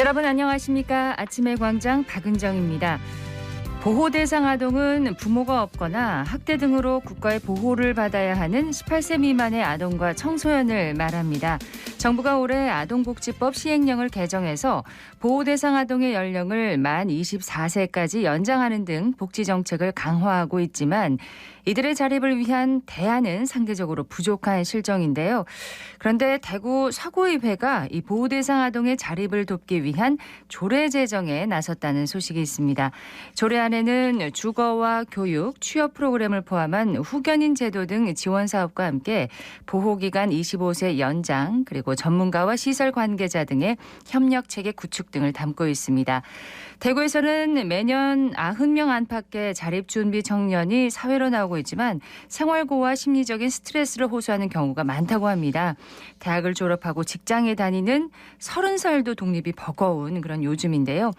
여러분 안녕하십니까? 아침의 광장 박은정입니다. 보호대상 아동은 부모가 없거나 학대 등으로 국가의 보호를 받아야 하는 18세 미만의 아동과 청소년을 말합니다. 정부가 올해 아동복지법 시행령을 개정해서 보호대상 아동의 연령을 만 24세까지 연장하는 등 복지정책을 강화하고 있지만 이들의 자립을 위한 대안은 상대적으로 부족한 실정인데요. 그런데 대구 서구의회가 이 보호대상 아동의 자립을 돕기 위한 조례 제정에 나섰다는 소식이 있습니다. 조례안에는 주거와 교육, 취업 프로그램을 포함한 후견인 제도 등 지원 사업과 함께 보호기간 25세 연장 그리고 전문가와 시설 관계자 등의 협력체계 구축 등을 담고 있습니다. 대구에서는 매년 90명 안팎의 자립준비 청년이 사회로 나오고 있지만 생활고와 심리적인 스트레스를 호소하는 경우가 많다고 합니다. 대학을 졸업하고 직장에 다니는 30살도 독립이 버거운 그런 요즘인데요.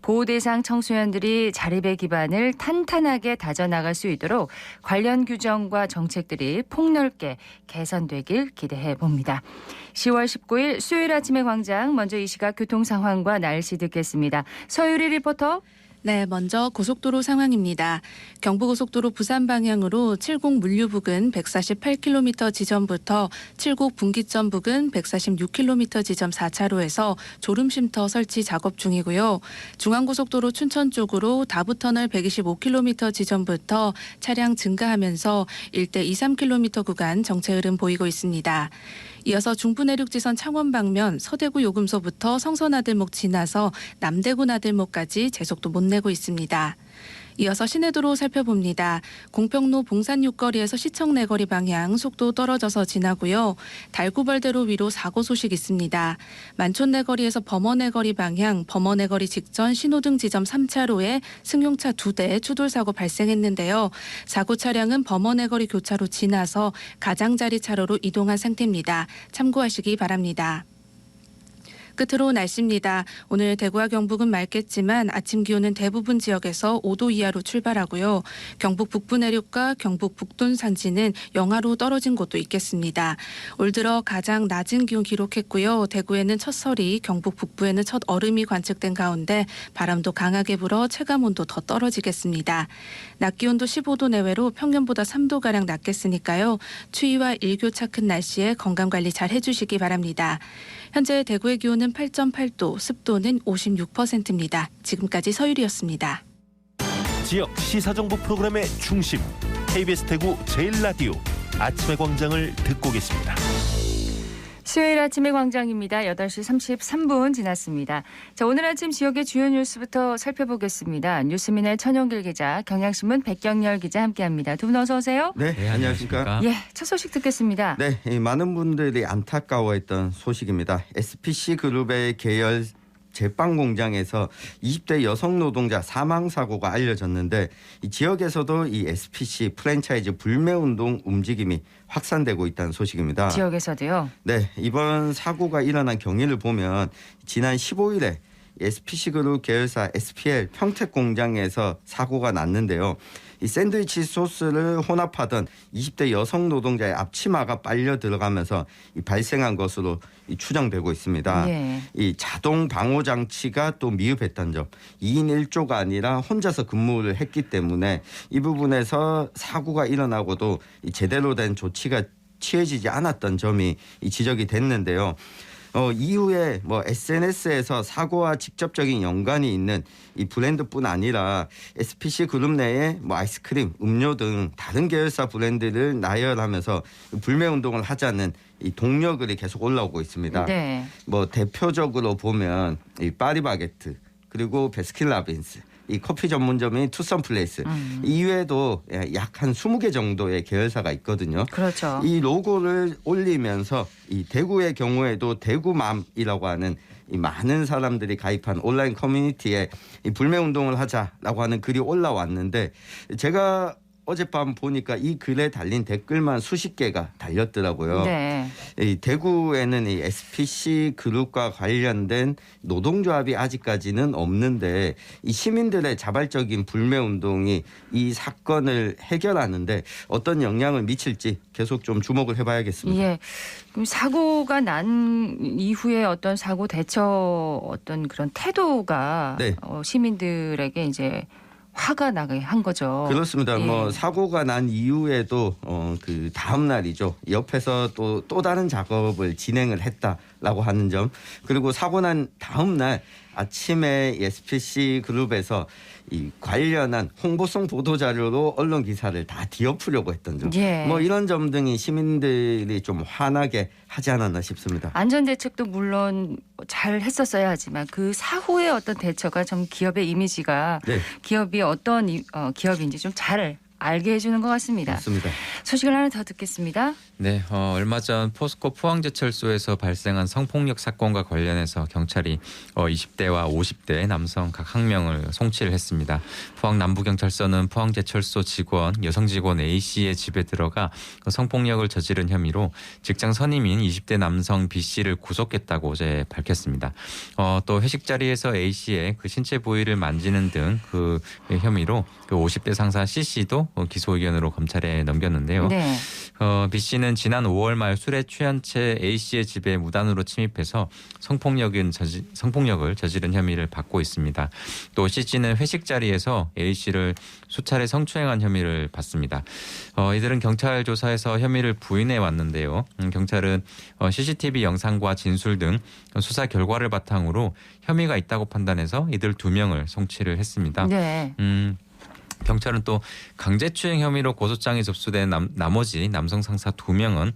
보호대상 청소년들이 자립의 기반을 탄탄하게 다져나갈 수 있도록 관련 규정과 정책들이 폭넓게 개선되길 기대해 봅니다. 10월 19일 수요일 아침의 광장, 먼저 이 시각 교통 상황과 날씨 듣겠습니다. 서유리 리포터. 네, 먼저 고속도로 상황입니다. 경부고속도로 부산 방향으로 칠곡 물류 부근 148km 지점부터 칠곡 분기점 부근 146km 지점 4차로에서 졸음쉼터 설치 작업 중이고요. 중앙고속도로 춘천 쪽으로 다부터널 125km 지점부터 차량 증가하면서 일대 2, 3km 구간 정체 흐름 보이고 있습니다. 이어서 중부내륙지선 창원 방면 서대구 요금소부터 성서나들목 지나서 남대구 나들목까지 제속도 못 내고 있습니다. 이어서 시내도로 살펴봅니다. 공평로 봉산 6거리에서 시청 내거리 방향 속도 떨어져서 지나고요. 달구벌대로 위로 사고 소식 있습니다. 만촌 내거리에서 범어 내거리 방향, 범어 내거리 직전 신호등 지점 3차로에 승용차 2대 추돌 사고 발생했는데요. 사고 차량은 범어 내거리 교차로 지나서 가장자리 차로로 이동한 상태입니다. 참고하시기 바랍니다. 끝으로 날씨입니다. 오늘 대구와 경북은 맑겠지만 아침 기온은 대부분 지역에서 5도 이하로 출발하고요. 경북 북부 내륙과 경북 북동 산지는 영하로 떨어진 곳도 있겠습니다. 올 들어 가장 낮은 기온 기록했고요. 대구에는 첫 설이, 경북 북부에는 첫 얼음이 관측된 가운데 바람도 강하게 불어 체감온도 더 떨어지겠습니다. 낮 기온도 15도 내외로 평년보다 3도가량 낮겠으니까요. 추위와 일교차 큰 날씨에 건강관리 잘 해주시기 바랍니다. 현재 대구의 기온은 8.8도, 습도는 56%입니다. 지금까지 서유리였습니다. 지역 시사정보 프로그램의 중심, KBS 대구 제1라디오 아침의 광장을 듣고 계십니다. 수요일 아침의 광장입니다. 8시 33분 지났습니다. 자, 오늘 아침 지역의 주요 뉴스부터 살펴보겠습니다. 뉴스미널 천용길 기자, 경향신문 백경열 기자 함께합니다. 두 분 어서 오세요. 네, 안녕하십니까. 예, 첫 소식 듣겠습니다. 네, 많은 분들이 안타까워했던 소식입니다. SPC 그룹의 계열 제빵 공장에서 20대 여성 노동자 사망 사고가 알려졌는데 이 지역에서도 이 SPC 프랜차이즈 불매운동 움직임이 확산되고 있다는 소식입니다. 지역에서도요? 네, 이번 사고가 일어난 경위를 보면 지난 15일에 SPC 그룹 계열사 SPL 평택 공장에서 사고가 났는데요. 이 샌드위치 소스를 혼합하던 20대 여성 노동자의 앞치마가 빨려 들어가면서 발생한 것으로 추정되고 있습니다. 예. 이 자동 방호 장치가 또 미흡했던 점, 2인 1조가 아니라 혼자서 근무를 했기 때문에 이 부분에서 사고가 일어나고도 제대로 된 조치가 취해지지 않았던 점이 지적이 됐는데요. 이후에 SNS에서 사고와 직접적인 연관이 있는 이 브랜드뿐 아니라 SPC 그룹 내에 아이스크림, 음료 등 다른 계열사 브랜드를 나열하면서 불매 운동을 하자는 이 동료글이 계속 올라오고 있습니다. 네. 대표적으로 보면 이 파리바게트, 그리고 베스킨라빈스, 이 커피 전문점인 투썸 플레이스 이외에도 약 한 20개 정도의 계열사가 있거든요. 그렇죠. 이 로고를 올리면서 이 대구의 경우에도 대구맘이라고 하는 이 많은 사람들이 가입한 온라인 커뮤니티에 이 불매 운동을 하자라고 하는 글이 올라왔는데 제가 어젯밤 보니까 이 글에 달린 댓글만 수십 개가 달렸더라고요. 네. 이 대구에는 이 SPC 그룹과 관련된 노동조합이 아직까지는 없는데 이 시민들의 자발적인 불매 운동이 이 사건을 해결하는데 어떤 영향을 미칠지 계속 좀 주목을 해봐야겠습니다. 예. 그럼 사고가 난 이후에 어떤 사고 대처 어떤 그런 태도가 네. 시민들에게 이제 화가 나게 한 거죠. 그렇습니다. 예. 뭐 사고가 난 이후에도 그 다음 날이죠. 옆에서 또 다른 작업을 진행을 했다라고 하는 점. 그리고 사고 난 다음 날 아침에 SPC 그룹에서 이 관련한 홍보성 보도 자료로 언론 기사를 다 뒤엎으려고 했던 점. 예. 뭐 이런 점 등이 시민들이 좀 화나게 하지 않았나 싶습니다. 안전 대책도 물론 잘 했었어야 하지만 그 사후의 어떤 대처가 좀 기업의 이미지가 네, 기업이 어떤 기업인지 좀 잘 알게 해주는 것 같습니다. 맞습니다. 소식을 하나 더 듣겠습니다. 네, 얼마 전 포스코 포항제철소에서 발생한 성폭력 사건과 관련해서 경찰이 20대와 50대 남성 각 1명을 송치를 했습니다. 포항 남부경찰서는 포항제철소 직원, 여성 직원 A씨의 집에 들어가 성폭력을 저지른 혐의로 직장 선임인 20대 남성 B씨를 구속했다고 어제 밝혔습니다. 또 회식 자리에서 A씨의 그 신체 부위를 만지는 등 그 혐의로 그 50대 상사 C씨도 기소 의견으로 검찰에 넘겼는데요. 네. B씨는 지난 5월 말 술에 취한 채 A씨의 집에 무단으로 침입해서 성폭력을 저지른 혐의를 받고 있습니다. 또 C씨는 회식 자리에서 A씨를 수차례 성추행한 혐의를 받습니다. 이들은 경찰 조사에서 혐의를 부인해 왔는데요. 경찰은 CCTV 영상과 진술 등 수사 결과를 바탕으로 혐의가 있다고 판단해서 이들 2명을 송치를 했습니다. 네. 경찰은 또 강제추행 혐의로 고소장이 접수된 나머지 남성 상사 2명은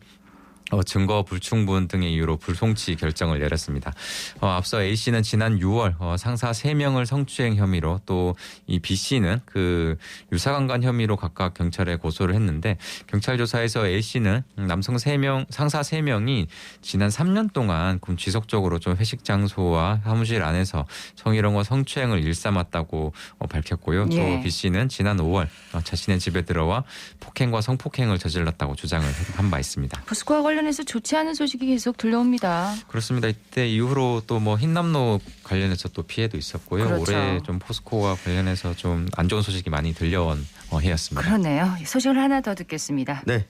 증거 불충분 등의 이유로 불송치 결정을 내렸습니다. 앞서 A씨는 지난 6월 상사 3명을 성추행 혐의로 또 이 B씨는 그 유사강간 혐의로 각각 경찰에 고소를 했는데 경찰 조사에서 A씨는 남성 3명, 상사 3명이 지난 3년 동안 지속적으로 좀 회식 장소와 사무실 안에서 성희롱과 성추행을 일삼았다고 밝혔고요. 예. 또 B씨는 지난 5월 자신의 집에 들어와 폭행과 성폭행을 저질렀다고 주장을 한 바 있습니다. 포스코와 관련해서 좋지 않은 소식이 계속 들려옵니다. 그렇습니다. 이때 이후로 또 뭐 흰남노 관련해서 또 피해도 있었고요. 그렇죠. 올해 좀 포스코와 관련해서 좀 안 좋은 소식이 많이 들려온 해였습니다. 그러네요. 소식을 하나 더 듣겠습니다. 네,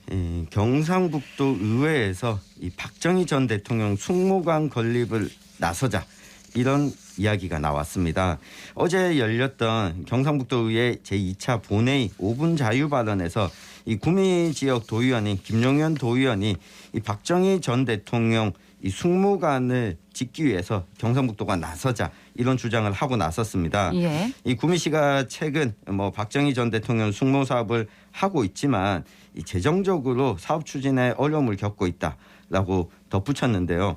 경상북도 의회에서 이 박정희 전 대통령 숙모관 건립을 나서자 이런 이야기가 나왔습니다. 어제 열렸던 경상북도 의회 제2차 본회의 5분 자유 발언에서 이 구미 지역 도의원인 김용현 도의원이 이 박정희 전 대통령 이 숙모관을 짓기 위해서 경상북도가 나서자 이런 주장을 하고 나섰습니다. 예. 이 구미시가 최근 뭐 박정희 전 대통령 숙모 사업을 하고 있지만 이 재정적으로 사업 추진에 어려움을 겪고 있다라고 덧붙였는데요.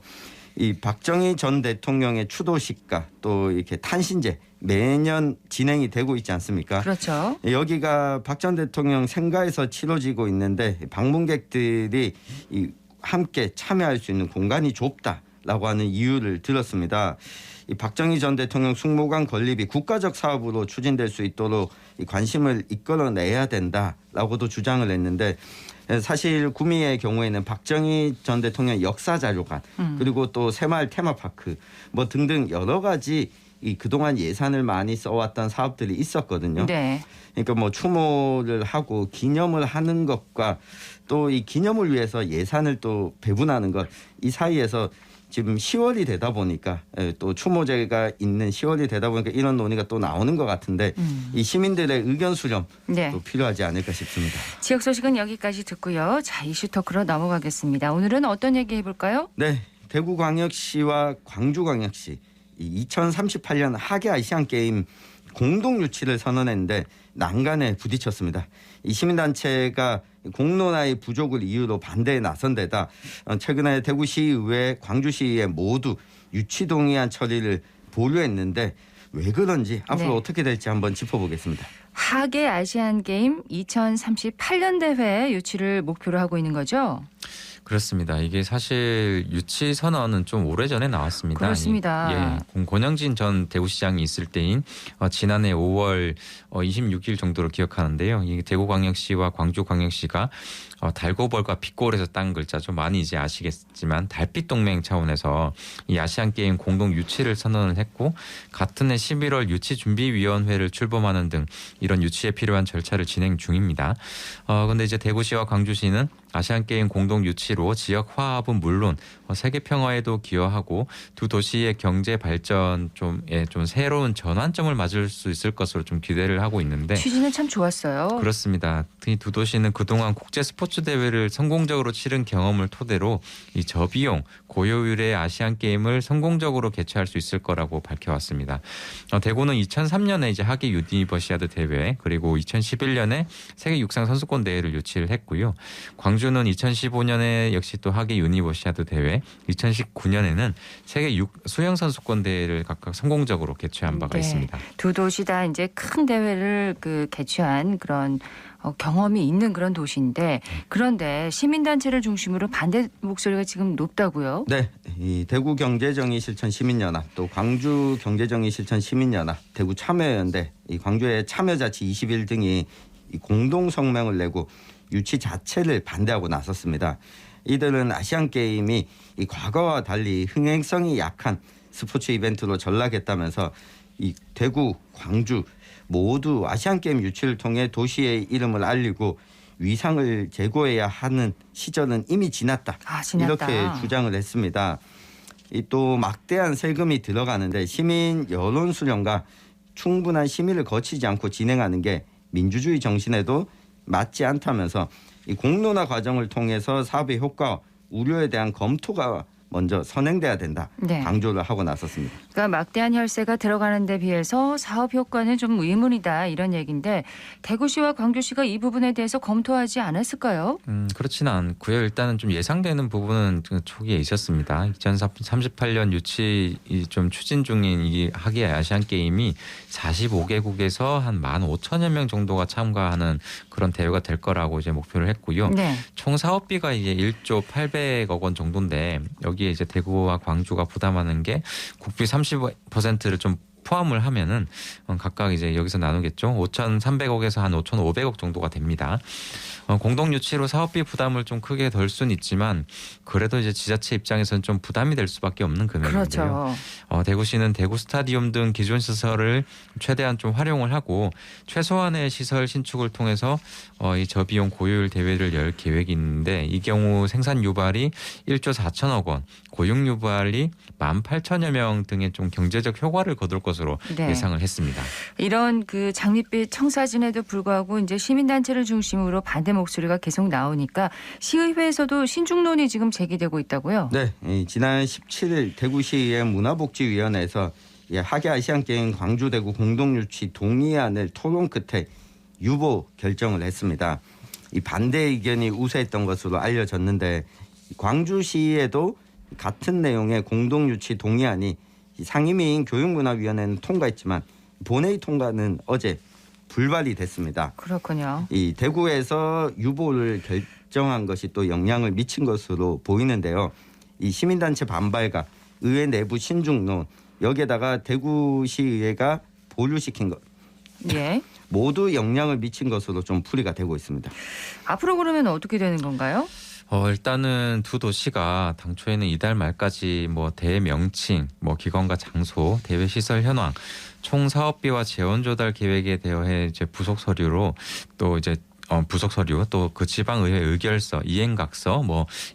이 박정희 전 대통령의 추도식과 또 이렇게 탄신제 매년 진행이 되고 있지 않습니까? 그렇죠. 여기가 박 전 대통령 생가에서 치러지고 있는데 방문객들이 함께 참여할 수 있는 공간이 좁다라고 하는 이유를 들었습니다. 이 박정희 전 대통령 숙모관 건립이 국가적 사업으로 추진될 수 있도록 이 관심을 이끌어내야 된다라고도 주장을 했는데 사실 구미의 경우에는 박정희 전 대통령 역사자료관 그리고 또 새마을 테마파크 뭐 등등 여러 가지 이 그동안 예산을 많이 써왔던 사업들이 있었거든요. 네. 그러니까 뭐 추모를 하고 기념을 하는 것과 또 이 기념을 위해서 예산을 또 배분하는 것 이 사이에서 지금 10월이 되다 보니까 또 추모제가 있는 10월이 되다 보니까 이런 논의가 또 나오는 것 같은데 이 시민들의 의견 수렴 네. 또 필요하지 않을까 싶습니다. 지역 소식은 여기까지 듣고요. 자, 이슈 토크로 넘어가겠습니다. 오늘은 어떤 얘기 해볼까요? 네, 대구광역시와 광주광역시 2038년 하계 아시안 게임 공동 유치를 선언했는데 난간에 부딪혔습니다. 이 시민단체가 공론화의 부족을 이유로 반대에 나선 데다 최근에 대구시의회, 광주시의회 모두 유치 동의안 처리를 보류했는데 왜 그런지 앞으로 네. 어떻게 될지 한번 짚어보겠습니다. 하계 아시안 게임 2038년 대회 유치를 목표로 하고 있는 거죠? 그렇습니다. 이게 사실 유치 선언은 좀 오래전에 나왔습니다. 그렇습니다. 권영진 전 대구시장이 있을 때인 지난해 5월 26일 정도로 기억하는데요. 이 대구광역시와 광주광역시가 달고벌과 빛골에서 딴 글자 좀 많이 이제 아시겠지만 달빛 동맹 차원에서 이 아시안 게임 공동 유치를 선언을 했고 같은 해 11월 유치준비위원회를 출범하는 등 이런 유치에 필요한 절차를 진행 중입니다. 근데 이제 대구시와 광주시는 아시안 게임 공동 유치로 지역 화합은 물론 세계 평화에도 기여하고 두 도시의 경제 발전 좀 새로운 전환점을 맞을 수 있을 것으로 좀 기대를 하고 있는데 취지는 참 좋았어요. 그렇습니다. 이 두 도시는 그동안 국제 스포츠 대회를 성공적으로 치른 경험을 토대로 이 저비용 고효율의 아시안 게임을 성공적으로 개최할 수 있을 거라고 밝혀왔습니다. 대구는 2003년에 이제 하계 유니버시아드 대회 그리고 2011년에 세계 육상 선수권 대회를 유치를 했고요. 광주는 2015년에 역시 또 하계 유니버시아드 대회, 2019년에는 세계 수영 선수권 대회를 각각 성공적으로 개최한 바가 있습니다. 두 도시 다 이제 큰 대회를 개최한 그런 경험이 있는 그런 도시인데 그런데 시민단체를 중심으로 반대 목소리가 지금 높다고요? 네, 이 대구 경제정의 실천 시민연합 또 광주 경제정의 실천 시민연합, 대구 참여연대, 이 광주의 참여자치 21 등이 이 공동 성명을 내고 유치 자체를 반대하고 나섰습니다. 이들은 아시안 게임이 이 과거와 달리 흥행성이 약한 스포츠 이벤트로 전락했다면서 이 대구, 광주 모두 아시안 게임 유치를 통해 도시의 이름을 알리고 위상을 제고해야 하는 시절은 이미 지났다. 지났다. 이렇게 주장을 했습니다. 이 또 막대한 세금이 들어가는데 시민 여론 수렴과 충분한 심의를 거치지 않고 진행하는 게 민주주의 정신에도 맞지 않다면서 이 공론화 과정을 통해서 사업의 효과, 우려에 대한 검토가 먼저 선행돼야 된다. 네. 강조를 하고 나섰습니다. 그러니까 막대한 혈세가 들어가는 데 비해서 사업 효과는 좀 의문이다 이런 얘기인데 대구시와 광주시가 이 부분에 대해서 검토하지 않았을까요? 그렇지는 않고요. 일단은 좀 예상되는 부분은 초기에 있었습니다. 2038년 유치 좀 추진 중인 이 하계 아시안 게임이 45개국에서 한 15,000여 명 정도가 참가하는 그런 대회가 될 거라고 이제 목표를 했고요. 네. 총 사업비가 이제 1조 800억 원 정도인데 여기에 이제 대구와 광주가 부담하는 게 국비 30%를 좀 포함을 하면은 각각 이제 여기서 나누겠죠. 5,300억에서 한 5,500억 정도가 됩니다. 공동 유치로 사업비 부담을 좀 크게 덜 수는 있지만 그래도 이제 지자체 입장에서는 좀 부담이 될 수밖에 없는 금액인데요. 그렇죠. 대구시는 대구 스타디움 등 기존 시설을 최대한 좀 활용을 하고 최소한의 시설 신축을 통해서 이 저비용 고효율 대회를 열 계획이 있는데 이 경우 생산 유발이 1조 4천억 원, 고용 유발이 18,000여 명 등의 좀 경제적 효과를 거둘 것으로 네. 예상을 했습니다. 이런 그 장밋빛 청사진에도 불구하고 이제 시민단체를 중심으로 반대 목소리가 계속 나오니까 시의회에서도 신중론이 지금 제기되고 있다고요? 네, 지난 17일 대구시의 문화복지위원회에서 하계 아시안게임 광주 대구 공동유치 동의안을 토론 끝에 유보 결정을 했습니다. 이 반대 의견이 우세했던 것으로 알려졌는데 광주시에도 같은 내용의 공동유치 동의안이 상임위인 교육문화위원회는 통과했지만 본회의 통과는 어제 불발이 됐습니다. 그렇군요. 이 대구에서 유보를 결정한 것이 또 영향을 미친 것으로 보이는데요. 이 시민단체 반발과 의회 내부 신중론 여기에다가 대구시의회가 보류시킨 것 예. 모두 영향을 미친 것으로 좀 풀이가 되고 있습니다. 앞으로 그러면 어떻게 되는 건가요? 일단은 두 도시가 당초에는 이달 말까지 대회 명칭, 기관과 장소, 대회 시설 현황, 총 사업비와 재원 조달 계획에 대해 이제 부속 서류로 또 이제 부속 서류 또 그 지방의회 의결서, 이행각서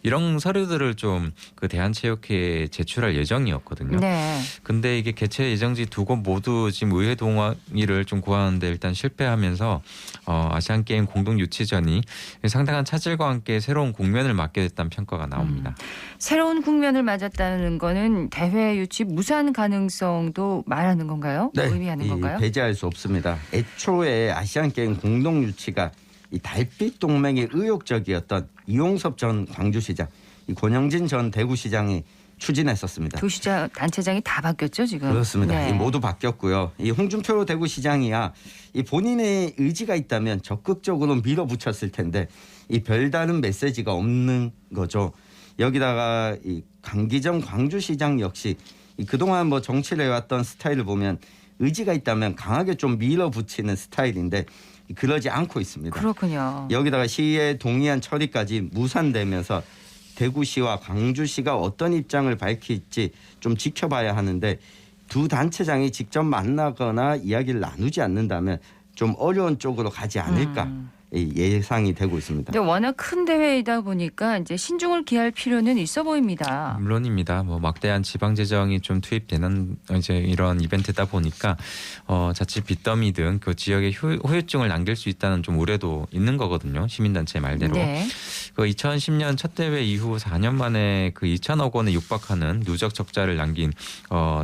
이런 서류들을 좀 그 대한체육회에 제출할 예정이었거든요. 네. 근데 이게 개최 예정지 두 곳 모두 지금 의회 동의를 좀 구하는데 일단 실패하면서 아시안 게임 공동 유치전이 상당한 차질과 함께 새로운 국면을 맞게 됐다는 평가가 나옵니다. 새로운 국면을 맞았다는 거는 대회 유치 무산 가능성도 말하는 건가요? 네, 의미하는 건가요? 배제할 수 없습니다. 애초에 아시안 게임 공동 유치가 이 달빛 동맹이 의욕적이었던 이용섭 전 광주시장, 이 권영진 전 대구시장이 추진했었습니다. 도시장 단체장이 다 바뀌었죠 지금. 그렇습니다. 네. 이 모두 바뀌었고요. 이 홍준표 대구시장이야 이 본인의 의지가 있다면 적극적으로 밀어붙였을 텐데 이 별다른 메시지가 없는 거죠. 여기다가 이 강기정 광주시장 역시 이 그동안 뭐 정치를 해왔던 스타일을 보면 의지가 있다면 강하게 좀 밀어붙이는 스타일인데 그러지 않고 있습니다. 그렇군요. 여기다가 시의회 동의안 처리까지 무산되면서 대구시와 광주시가 어떤 입장을 밝힐지 좀 지켜봐야 하는데 두 단체장이 직접 만나거나 이야기를 나누지 않는다면 좀 어려운 쪽으로 가지 않을까 예상이 되고 있습니다. 근데 워낙 큰 대회이다 보니까 이제 신중을 기할 필요는 있어 보입니다. 물론입니다. 뭐 막대한 지방 재정이 좀 투입되는 이제 이런 이벤트다 보니까 자칫 빚더미 등 그 지역에 후유증을 남길 수 있다는 좀 우려도 있는 거거든요. 시민단체 말대로. 네. 그 2010년 첫 대회 이후 4년 만에 그 2천억 원에 육박하는 누적 적자를 남긴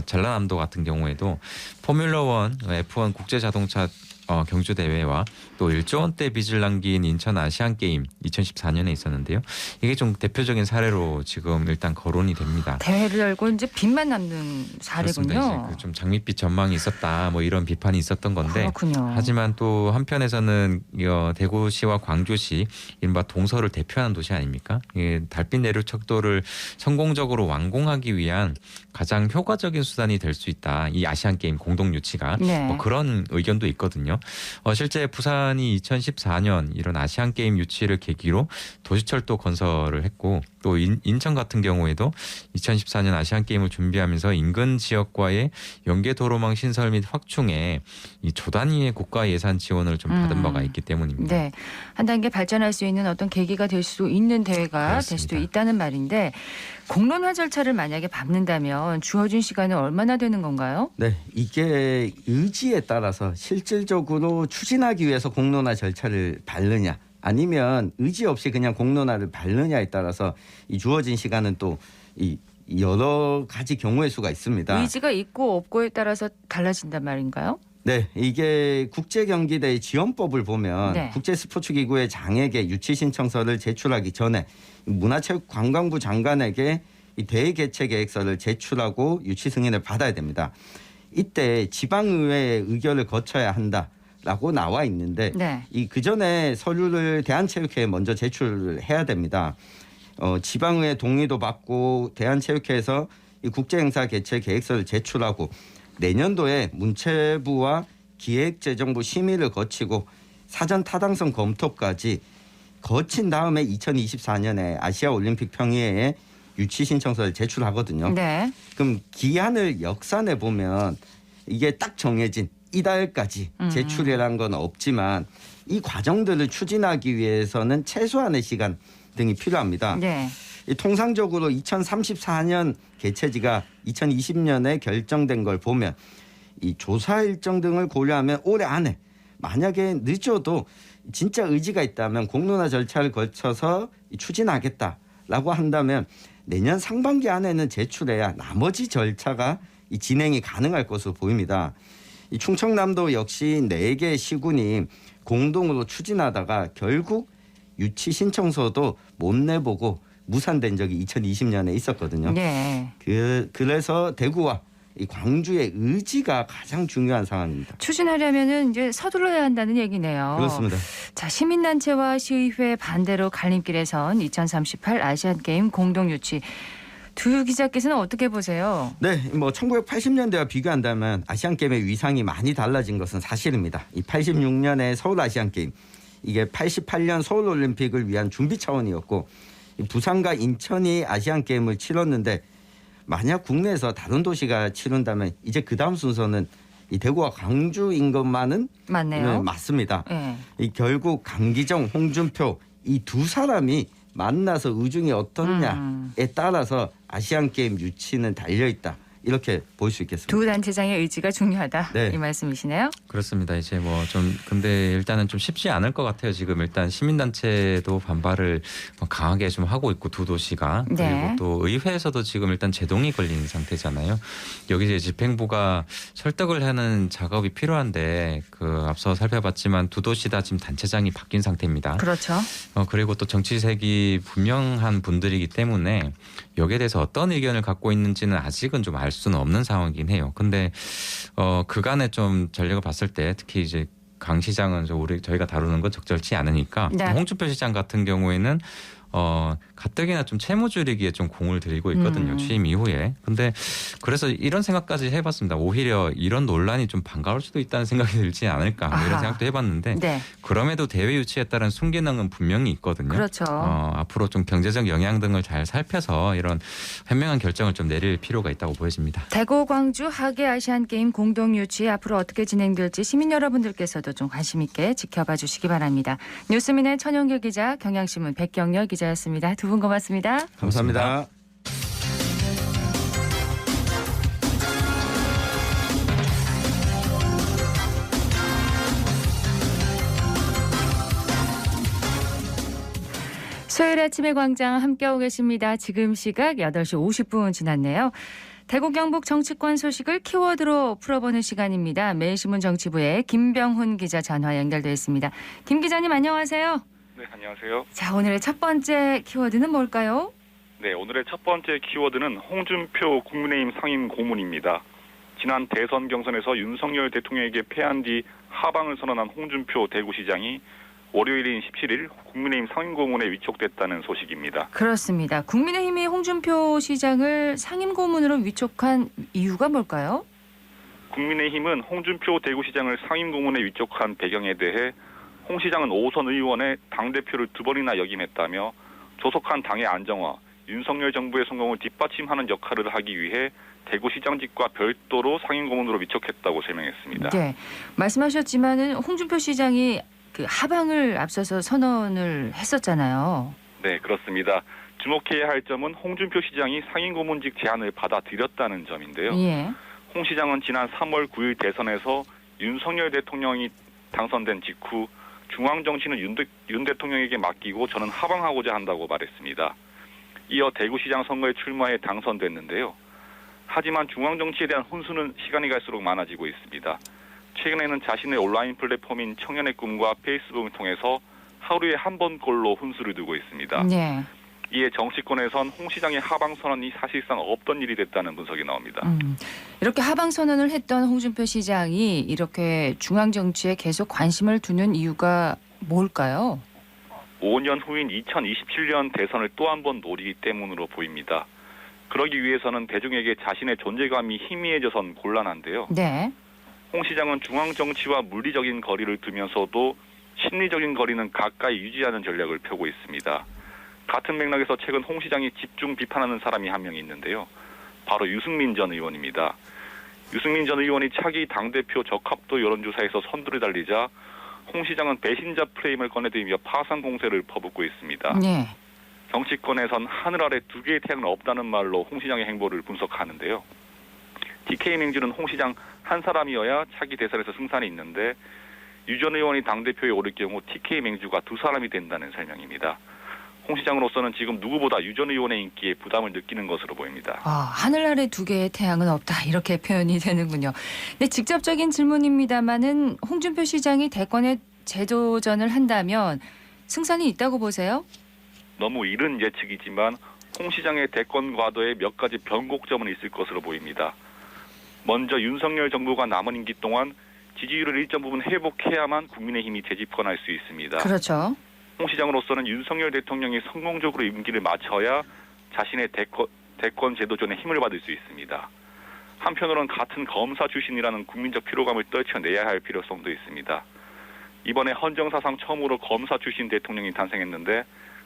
전라남도 같은 경우에도 포뮬러 1, F1 국제 자동차 경주 대회와 또 1조 원대 빚을 남긴 인천 아시안 게임 2014년에 있었는데요. 이게 좀 대표적인 사례로 지금 일단 거론이 됩니다. 대회를 열고 이제 빚만 남는 사례군요. 그렇습니다. 이제 좀 장밋빛 전망이 있었다, 뭐 이런 비판이 있었던 건데. 그렇군요. 하지만 또 한편에서는 대구시와 광주시 이른바 동서를 대표하는 도시 아닙니까? 달빛 내륙 척도를 성공적으로 완공하기 위한 가장 효과적인 수단이 될 수 있다. 이 아시안 게임 공동 유치가 네. 뭐 그런 의견도 있거든요. 실제 부산이 2014년 이런 아시안 게임 유치를 계기로 도시철도 건설을 했고 또 인천 같은 경우에도 2014년 아시안 게임을 준비하면서 인근 지역과의 연계 도로망 신설 및 확충에 이 조 단위의 국가 예산 지원을 좀 받은 바가 있기 때문입니다. 네, 한 단계 발전할 수 있는 어떤 계기가 될 수 있는 대회가 그렇습니다. 될 수도 있다는 말인데 공론화 절차를 만약에 밟는다면 주어진 시간은 얼마나 되는 건가요? 네, 이게 의지에 따라서 실질적으로 추진하기 위해서 공론화 절차를 밟느냐 아니면 의지 없이 그냥 공론화를 밟느냐에 따라서 이 주어진 시간은 또 이 여러 가지 경우의 수가 있습니다. 의지가 있고 없고에 따라서 달라진단 말인가요? 네, 이게 국제경기대 지원법을 보면 네. 국제스포츠기구의 장에게 유치 신청서를 제출하기 전에 문화체육관광부 장관에게 이 대회 개최 계획서를 제출하고 유치 승인을 받아야 됩니다. 이때 지방의회의 의결을 거쳐야 한다라고 나와 있는데 네. 이 그전에 서류를 대한체육회에 먼저 제출해야 됩니다. 지방의회 동의도 받고 대한체육회에서 이 국제행사 개최 계획서를 제출하고 내년도에 문체부와 기획재정부 심의를 거치고 사전 타당성 검토까지 거친 다음에 2024년에 아시아올림픽 평의회에 유치 신청서를 제출하거든요. 네. 그럼 기한을 역산해 보면 이게 딱 정해진 이달까지 제출이라는 건 없지만 이 과정들을 추진하기 위해서는 최소한의 시간 등이 필요합니다. 네. 통상적으로 2034년 개최지가 2020년에 결정된 걸 보면 이 조사 일정 등을 고려하면 올해 안에 만약에 늦어도 진짜 의지가 있다면 공론화 절차를 거쳐서 추진하겠다라고 한다면 내년 상반기 안에는 제출해야 나머지 절차가 진행이 가능할 것으로 보입니다. 이 충청남도 역시 4개 시군이 공동으로 추진하다가 결국 유치 신청서도 못 내보고 무산된 적이 2020년에 있었거든요. 네. 그래서 대구와 이 광주의 의지가 가장 중요한 상황입니다. 추진하려면은 이제 서둘러야 한다는 얘기네요. 그렇습니다. 자, 시민단체와 시의회 반대로 갈림길에선 2038 아시안게임 공동유치. 두 기자께서는 어떻게 보세요? 네, 뭐 1980년대와 비교한다면 아시안게임의 위상이 많이 달라진 것은 사실입니다. 이 86년의 서울 아시안게임, 이게 88년 서울올림픽을 위한 준비 차원이었고 부산과 인천이 아시안게임을 치렀는데 만약 국내에서 다른 도시가 치른다면 이제 그 다음 순서는 이 대구와 광주인 것만은 맞네요. 네, 맞습니다. 네. 이 결국 강기정, 홍준표 이 두 사람이 만나서 의중이 어떻냐에 따라서 아시안게임 유치는 달려있다. 이렇게 볼 수 있겠습니다. 두 단체장의 의지가 중요하다. 네. 이 말씀이시네요. 그렇습니다. 이제 뭐 좀 근데 일단은 좀 쉽지 않을 것 같아요. 지금 일단 시민단체도 반발을 강하게 좀 하고 있고 두 도시가 네. 그리고 또 의회에서도 지금 일단 제동이 걸린 상태잖아요. 여기 이제 집행부가 설득을 하는 작업이 필요한데 그 앞서 살펴봤지만 두 도시 다 지금 단체장이 바뀐 상태입니다. 그렇죠. 그리고 또 정치색이 분명한 분들이기 때문에 여기에 대해서 어떤 의견을 갖고 있는지는 아직은 좀 알 수는 없는 상황이긴 해요. 근데 그간에 좀 전력을 봤을 때 특히 이제 강 시장은 저희가 다루는 건 적절치 않으니까 네. 홍준표 시장 같은 경우에는 가뜩이나 좀 채무 줄이기에 좀 공을 들이고 있거든요. 취임 이후에. 근데 그래서 이런 생각까지 해봤습니다. 오히려 이런 논란이 좀 반가울 수도 있다는 생각이 들지 않을까 뭐 이런 아하. 생각도 해봤는데 네. 그럼에도 대외 유치에 따른 순기능은 분명히 있거든요. 그렇죠. 앞으로 좀 경제적 영향 등을 잘 살펴서 이런 현명한 결정을 좀 내릴 필요가 있다고 보여집니다. 대구 광주 하계 아시안 게임 공동 유치 앞으로 어떻게 진행될지 시민 여러분들께서도 좀 관심 있게 지켜봐 주시기 바랍니다. 뉴스민의 천용길 기자, 경향신문 백경열 기자였습니다. 두 분 고맙습니다. 감사합니다. 수요일 아침의 광장 함께하고 계십니다. 지금 시각 8시 50분 지났네요. 대구 경북 정치권 소식을 키워드로 풀어보는 시간입니다. 매일신문 정치부의 김병훈 기자 전화 연결되어 있습니다. 김 기자님 안녕하세요. 네, 안녕하세요. 자, 오늘의 첫 번째 키워드는 뭘까요? 네, 오늘의 첫 번째 키워드는 홍준표 국민의힘 상임 고문입니다. 지난 대선 경선에서 윤석열 대통령에게 패한 뒤 하방을 선언한 홍준표 대구시장이 월요일인 17일 국민의힘 상임 고문에 위촉됐다는 소식입니다. 그렇습니다. 국민의힘이 홍준표 시장을 상임 고문으로 위촉한 이유가 뭘까요? 국민의힘은 홍준표 대구시장을 상임 고문에 위촉한 배경에 대해 홍 시장은 5선 의원의 당대표를 2번이나 역임했다며 조속한 당의 안정화, 윤석열 정부의 성공을 뒷받침하는 역할을 하기 위해 대구시장직과 별도로 상임 고문으로 위촉했다고 설명했습니다. 네, 말씀하셨지만은 홍준표 시장이 그 하방을 앞서서 선언을 했었잖아요. 네, 그렇습니다. 주목해야 할 점은 홍준표 시장이 상임 고문직 제안을 받아들였다는 점인데요. 예. 홍 시장은 지난 3월 9일 대선에서 윤석열 대통령이 당선된 직후 중앙정치는 윤 대통령에게 맡기고 저는 하방하고자 한다고 말했습니다. 이어 대구시장 선거에 출마해 당선됐는데요. 하지만 중앙정치에 대한 훈수는 시간이 갈수록 많아지고 있습니다. 최근에는 자신의 온라인 플랫폼인 청년의 꿈과 페이스북을 통해서 하루에 한 번꼴로 훈수를 두고 있습니다. 네. 이에 정치권에선 홍 시장의 하방 선언이 사실상 없던 일이 됐다는 분석이 나옵니다. 이렇게 하방 선언을 했던 홍준표 시장이 이렇게 중앙 정치에 계속 관심을 두는 이유가 뭘까요? 5년 후인 2027년 대선을 또 한 번 노리기 때문으로 보입니다. 그러기 위해서는 대중에게 자신의 존재감이 희미해져선 곤란한데요. 네. 홍 시장은 중앙 정치와 물리적인 거리를 두면서도 심리적인 거리는 가까이 유지하는 전략을 펴고 있습니다. 같은 맥락에서 최근 홍 시장이 집중 비판하는 사람이 한 명 있는데요. 바로 유승민 전 의원입니다. 유승민 전 의원이 차기 당대표 적합도 여론조사에서 선두를 달리자 홍 시장은 배신자 프레임을 꺼내들이며 파상 공세를 퍼붓고 있습니다. 네. 정치권에선 하늘 아래 두 개의 태양은 없다는 말로 홍 시장의 행보를 분석하는데요. TK 맹주는 홍 시장 한 사람이어야 차기 대선에서 승산이 있는데 유 전 의원이 당대표에 오를 경우 TK 맹주가 두 사람이 된다는 설명입니다. 홍 시장으로서는 지금 누구보다 유 전 의원의 인기에 부담을 느끼는 것으로 보입니다. 하늘 아래 두 개의 태양은 없다 이렇게 표현이 되는군요. 네, 직접적인 질문입니다마는 홍준표 시장이 대권에 재도전을 한다면 승산이 있다고 보세요? 너무 이른 예측이지만 홍 시장의 대권 과도에 몇 가지 변곡점은 있을 것으로 보입니다. 먼저 윤석열 정부가 남은 임기 동안 지지율을 일정 부분 회복해야만 국민의힘이 재집권할 수 있습니다. 그렇죠. 홍 시장으로서는 윤석열 대통령이 성공적으로 임기를 마쳐야 자신의 대권 재도전에 힘을 받을 수 있습니다. 한편으로는 같은 검사 출신이라는 국민적 피로감을 떨쳐내야 할 필요성도 있습니다. 이번에 헌정사상 처음으로 검사 출신 대통령이 탄생했는데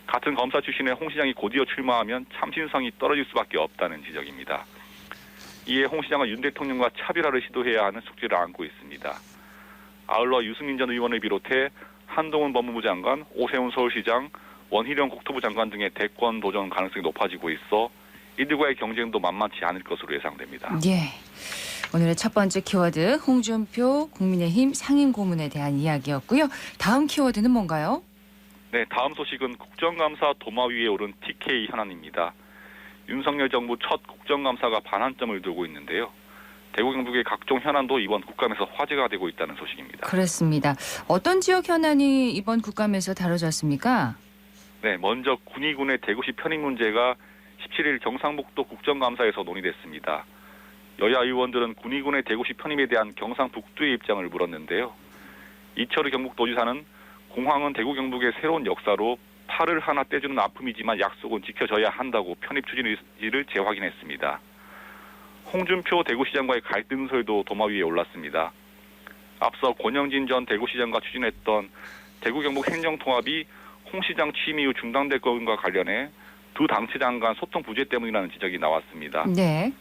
같은 검사 출신의 홍 시장이 곧이어 출마하면 참신성이 떨어질 수밖에 없다는 지적입니다. 이에 홍 시장은 윤 대통령과 차별화를 시도해야 하는 숙제를 안고 있습니다. 아울러 유승민 전 의원을 비롯해 한동훈 법무부 장관, 오세훈 서울시장, 원희룡 국토부 장관 등의 대권 도전 가능성이 높아지고 있어 이들과의 경쟁도 만만치 않을 것으로 예상됩니다. 예. 오늘의 첫 번째 키워드 홍준표 국민의힘 상임고문에 대한 이야기였고요. 다음 키워드는 뭔가요? 네, 다음 소식은 국정감사 도마 위에 오른 TK 현안입니다. 윤석열 정부 첫 국정감사가 반환점을 두고 있는데요. 대구 경북의 각종 현안도 이번 국감에서 화제가 되고 있다는 소식입니다. 그렇습니다. 어떤 지역 현안이 이번 국감에서 다뤄졌습니까? 네, 먼저 군위군의 대구시 편입 문제가 17일 경상북도 국정감사에서 논의됐습니다. 여야 의원들은 군위군의 대구시 편입에 대한 경상북도의 입장을 물었는데요. 이철우 경북도지사는 공항은 대구 경북의 새로운 역사로 팔을 하나 떼주는 아픔이지만 약속은 지켜져야 한다고 편입 추진 의지를 재확인했습니다. 홍준표 대구시장과의 갈등 소리도 도마 위에 올랐습니다. 앞서 권영진 전 대구시장과 추진했던 대구 경북 행정통합이 홍 시장 취임 이후 중단될 것과 관련해 두 당체장 간 소통 부재 때문이라는 지적이 나왔습니다. 네.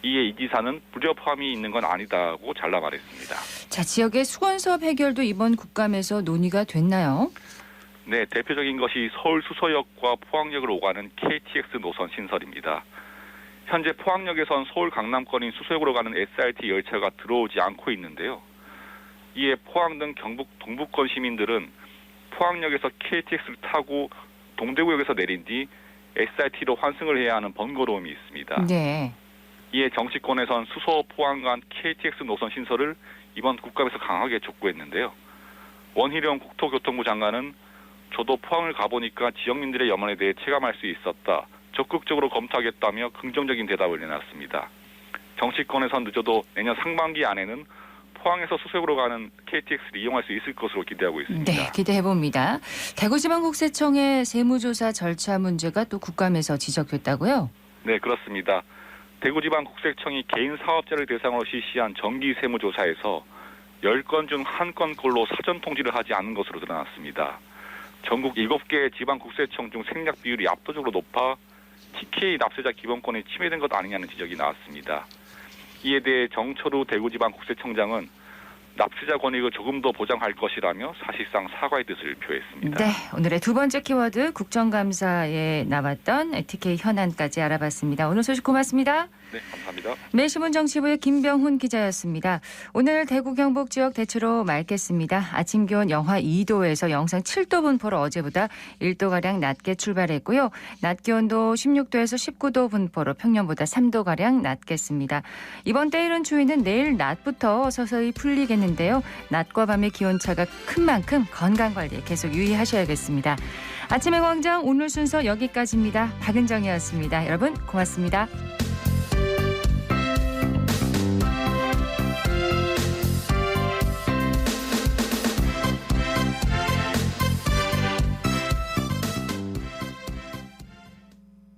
이에 이 지사는 불협화음이 있는 건 아니다고 잘라 말했습니다. 자, 지역의 수건사업 해결도 이번 국감에서 논의가 됐나요? 네, 대표적인 것이 서울 수서역과 포항역을 오가는 KTX 노선 신설입니다. 현재 포항역에선 서울 강남권인 수서역으로 가는 SRT 열차가 들어오지 않고 있는데요. 이에 포항 등 경북 동부권 시민들은 포항역에서 KTX를 타고 동대구역에서 내린 뒤 SRT로 환승을 해야 하는 번거로움이 있습니다. 네. 이에 정치권에선 수서 포항 간 KTX 노선 신설을 이번 국감에서 강하게 촉구했는데요. 원희룡 국토교통부 장관은 저도 포항을 가보니까 지역민들의 염원에 대해 체감할 수 있었다. 적극적으로 검토하겠다며 긍정적인 대답을 내놨습니다. 정치권에선 늦어도 내년 상반기 안에는 포항에서 수서역으로 가는 KTX를 이용할 수 있을 것으로 기대하고 있습니다. 네, 기대해봅니다. 대구지방국세청의 세무조사 절차 문제가 또 국감에서 지적됐다고요? 네, 그렇습니다. 대구지방국세청이 개인 사업자를 대상으로 실시한 정기 세무조사에서 10건 중 1건꼴로 사전 통지를 하지 않은 것으로 드러났습니다. 전국 7개 지방국세청 중 생략 비율이 압도적으로 높아 TK 납세자 기본권이 침해된 것 아니냐는 지적이 나왔습니다. 이에 대해 정철우 대구지방국세청장은 납세자 권익을 조금 더 보장할 것이라며 사실상 사과의 뜻을 표했습니다. 네, 오늘의 두 번째 키워드 국정감사에 나왔던 TK 현안까지 알아봤습니다. 오늘 소식 고맙습니다. 네, 감사합니다. 매시문 정치부의 김병훈 기자였습니다. 오늘 대구 경북 지역 대체로 맑겠습니다. 아침 기온 영하 2도에서 영상 7도 분포로 어제보다 1도가량 낮게 출발했고요. 낮 기온도 16도에서 19도 분포로 평년보다 3도가량 낮겠습니다. 이번 때이른 추위는 내일 낮부터 서서히 풀리겠는데요. 낮과 밤의 기온차가 큰 만큼 건강관리에 계속 유의하셔야겠습니다. 아침의 광장 오늘 순서 여기까지입니다. 박은정이었습니다. 여러분 고맙습니다.